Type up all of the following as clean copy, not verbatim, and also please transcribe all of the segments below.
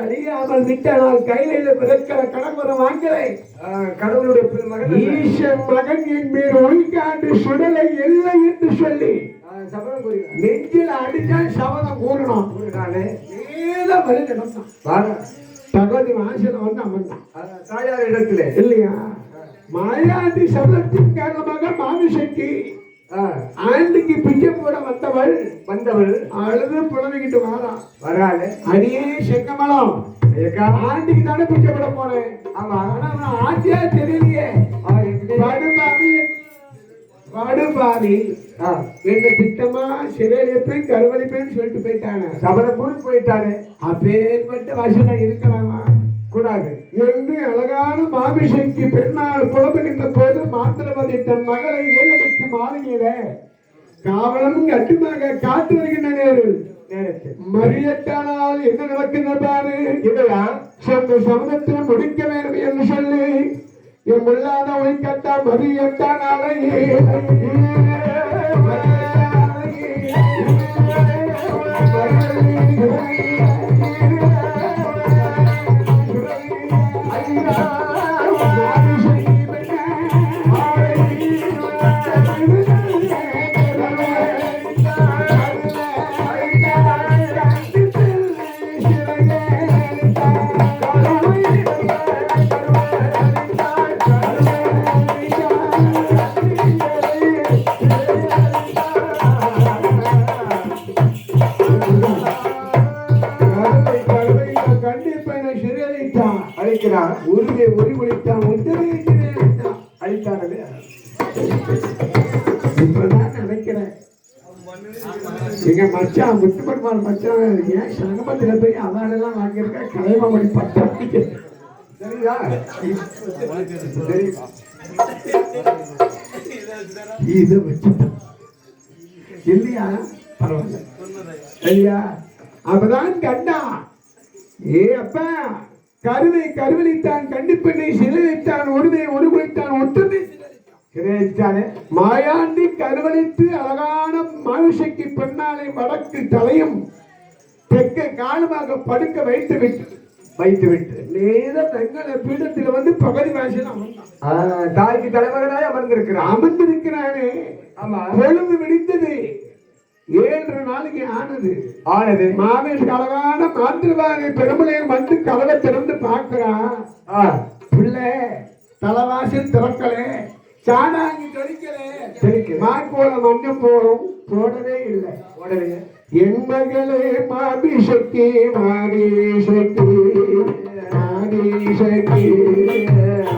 அறியாமல் விட்டால் கையில பிறக்கிற கடம்பரம் வாங்கிறேன். கடவுளுடைய மகன் ஈசன் மகன் என்பேர் ஒழிக்காண்டு சுடலை இல்லை என்று சொல்லி சபதம் கூறினார். நெஞ்சில் அடிச்சால் சபதம் கூறணும். ஏதோ வழி நடந்தான். பகவதி வாசல வந்து அமர்ந்தான் தாயார் இடத்துல இல்லையா. மாயாண்டி சபதத்தின் காரணமாக மாமிசக்தி ஆண்டுக்கு பிச்சை போட வந்தவள் அழுது புலவிக்கிட்டு வராது. அடியே செங்கமலம் ஆண்டிக்கு தானே பிச்சை போட போனேன். ஆமா, ஆனா ஆண்டியா தெரியலையே. பாடுபாவி என்ன திட்டமா சிறையிலிருப்பேன் கருவழிப்பேன்னு சொல்லிட்டு போயிட்டாங்க. சபதப்பூர் போயிட்டாரு. அப்பேற்பட்ட வசனம் இருக்கலாமா? கூடாது என்று அழகான மாமிசைக்கு பெண்ணால் புலம்புகின்ற போது மாத்திரவதி தன் மகளை ஏழடிக்கு மாளிகையில காவலும் கட்டுமாக காத்து வருகின்ற நேரத்தில் மரியத்தானால் என்ன நடக்கின்ற பாரு இதெல்லாம் சொந்த சமூகத்தில் முடிக்க வேண்டும் என்று சொல்லி என் முள்ளாத ஒழிக்கட்டா மரியத்தானாலேயே உருவை ஒளித்தான் அழித்தானே. இப்பதான் நினைக்கிறேன் எங்க மச்சான் முத்துப்பெருமாள் மச்சான் ஏன் சங்கமத்துல போய் அவார்டெல்லாம் வாங்கியிருக்க கலைமாமணி பட்டம் சரியா? இதை வச்சுட்டான் இல்லையா? பரவாயில்ல இல்லையா? அப்பதான் கண்டா ஏ அப்பா கருவளித்தான் கண்டிப்பெண்ணை சிறையிட்டான் ஒருவை ஒருகுலைத்தான் ஒற்றுமை சிறையிட்டானே. மாயாண்டி கருவளித்து அழகான மனுஷைக்கு பெண்ணாலை வடக்கு தலையும் தெற்க காலமாக படுக்க வைத்து விட்டு நேர தங்களை பீடத்தில் வந்து பகுதி வாசல் அமர்ந்தான். தாய்க்கு தலைமகனாய் அமர்ந்திருக்கிறானே. ஆமா, பொழுது விடித்தது. 7 நாளைக்கு ஆனது. மாமேஷ் அழகான மாந்திரவாதி பெருமளையர் வந்து கதவை திறந்து பார்க்கிறான். பிள்ளை தலைவாசல் திறக்கல, சாணாங்கி தெளிக்கல, மாக்கோல மஞ்சள் போடவே இல்லை. என் மகளே மாபிஷக்கி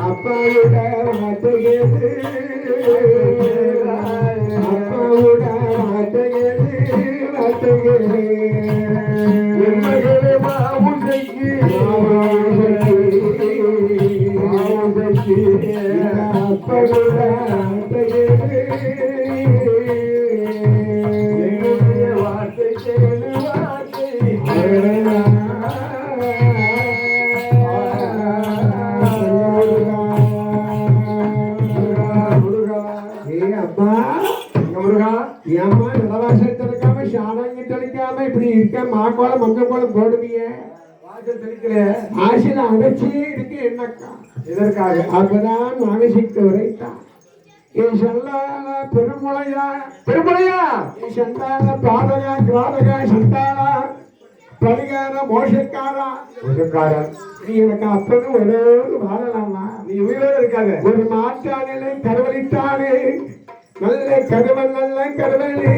அப்பாவோட வார்த்தையது இப்படி இருக்க மாக்கோல மஞ்சள் கோலம் போடுவீங்க. வாசல் தெளிக்கல, ஆசில அடைச்சி இருக்கு. என்னக்கா இதற்காக? அப்பதான் மானசிக்கு உரைத்தான். என் சொல்லாத பெருமுளையா என் சந்தான பாதகா துவாதகா சந்தானா பரிகார மோசக்காரா நீ எனக்கு அப்பன்னு ஒரே வாழலாமா? நீ உயிரோடு இருக்காங்க. ஒரு மாற்றானிலை கருவளித்தானே நல்ல கருவல் நல்ல கருவலே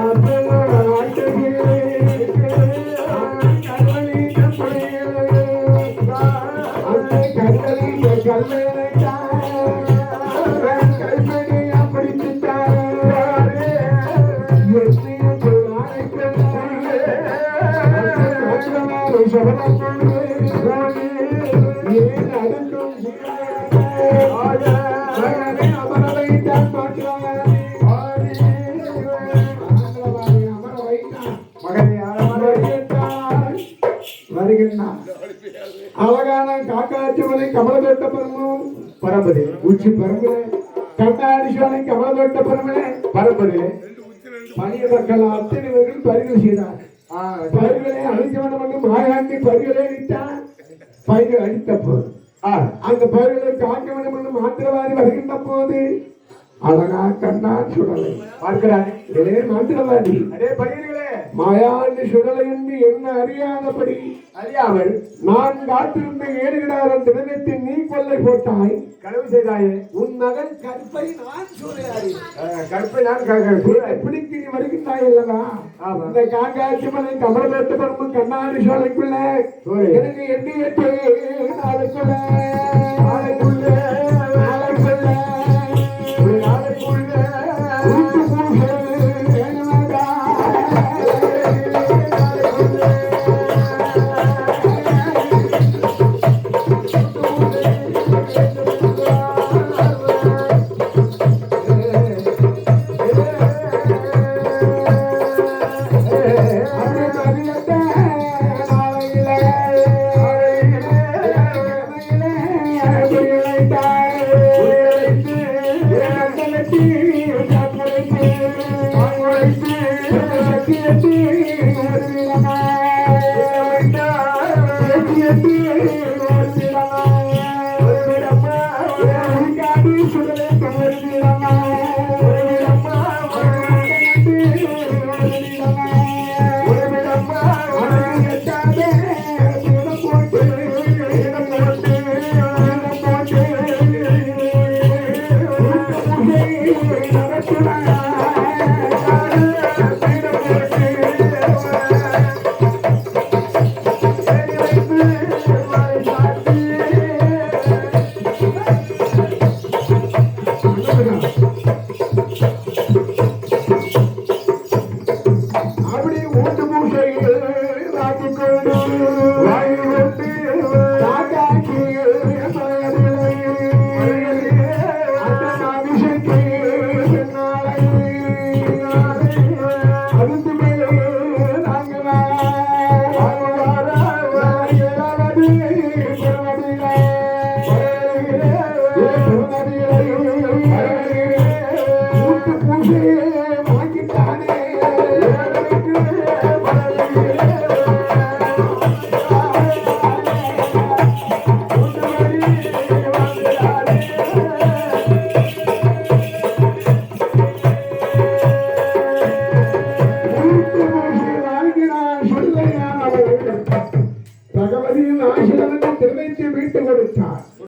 I'm அழகான காக்காட்சிமலை கமலதொட்ட பெருமும் பரம்பரை உச்சி பரம்பரை கண்ணாடிசோலை கமலதொட்ட பெருமலை பரம்பரை பணிய மக்கள் அத்தனை பேரும் பரிவு செய்தார் பயிர்களை அழிக்க வேண்டும் என்று மாயாண்டி பயிர்களை அழித்தார் பயிர்கள் அழித்த போது அந்த பயிர்களை காக்க வேண்டும் என்று மாத்திரவாதி வருகின்ற போது அழகா கண்ணான் சுடலை பார்க்கிறார் மாத்திரவாதி அதே பயிர்களே மாயாண்டி சுடலை என்று என்ன அறியாதபடி அறியாமல் நான் காத்திருந்த ஏடுகிறாரன் தினத்தில் நீ கொள்ளை போட்டாய் களவு செய்தாயே உன் மகன் கற்பை நான் சூறையாடி கற்பை நான் பிடிக்கு நீ வருகின்றாய் அல்லவா அந்த காக்காட்சி மலை கமலதொட்ட பரம்பு கண்ணாடி சோலைக்குள்ள எனக்கு எண்ணி எட்டு நாளைக்குள்ள சுடலை